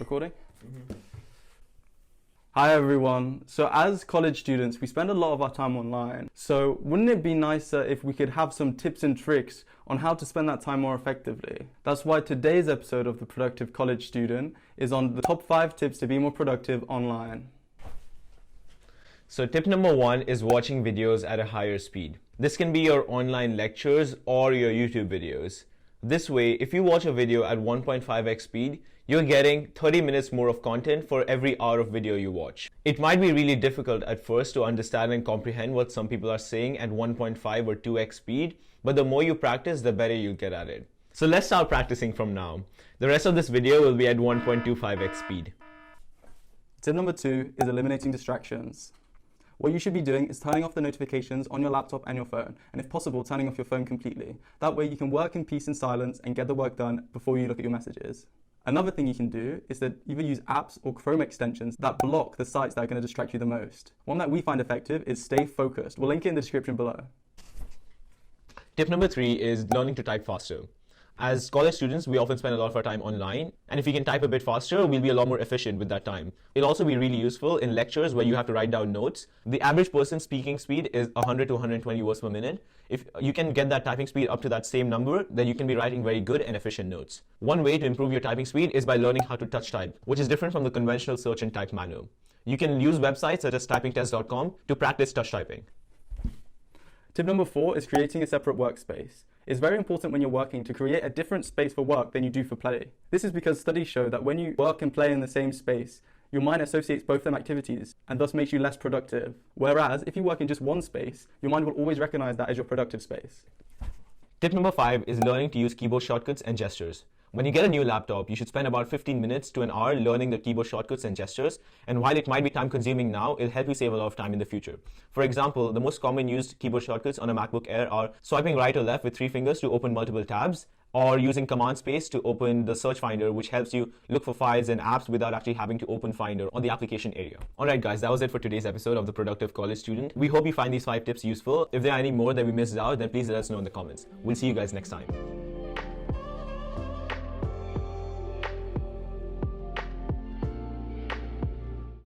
Recording? Hi everyone. So as college students, we spend a lot of our time online. So wouldn't it be nicer if we could have some tips and tricks on how to spend that time more effectively? That's why today's episode of The Productive College Student is on the top 5 tips to be more productive online. So tip number 1 is watching videos at a higher speed. This can be your online lectures or your YouTube videos. This way, if you watch a video at 1.5x speed, you're getting 30 minutes more of content for every hour of video you watch. It might be really difficult at first to understand and comprehend what some people are saying at 1.5 or 2x speed, but the more you practice, the better you'll get at it. So let's start practicing from now. The rest of this video will be at 1.25x speed. Tip number 2 is eliminating distractions. What you should be doing is turning off the notifications on your laptop and your phone, and if possible, turning off your phone completely. That way you can work in peace and silence and get the work done before you look at your messages. Another thing you can do is to either use apps or Chrome extensions that block the sites that are going to distract you the most. One that we find effective is Stay Focused. We'll link it in the description below. Tip number 3 is learning to type faster. As college students, we often spend a lot of our time online, and if we can type a bit faster, we'll be a lot more efficient with that time. It'll also be really useful in lectures where you have to write down notes. The average person's speaking speed is 100 to 120 words per minute. If you can get that typing speed up to that same number, then you can be writing very good and efficient notes. One way to improve your typing speed is by learning how to touch type, which is different from the conventional search and type manner. You can use websites such as typingtest.com to practice touch typing. Tip number 4 is creating a separate workspace. It's very important when you're working to create a different space for work than you do for play. This is because studies show that when you work and play in the same space, your mind associates both them activities and thus makes you less productive. Whereas if you work in just one space, your mind will always recognize that as your productive space. Tip number 5 is learning to use keyboard shortcuts and gestures. When you get a new laptop, you should spend about 15 minutes to an hour learning the keyboard shortcuts and gestures, and while it might be time consuming now, it'll help you save a lot of time in the future. For example, the most common used keyboard shortcuts on a MacBook Air are swiping right or left with 3 fingers to open multiple tabs, or using command space to open the search finder, which helps you look for files and apps without actually having to open Finder on the application area. Alright guys, that was it for today's episode of The Productive College Student. We hope you find these 5 tips useful. If there are any more that we missed out, then please let us know in the comments. We'll see you guys next time.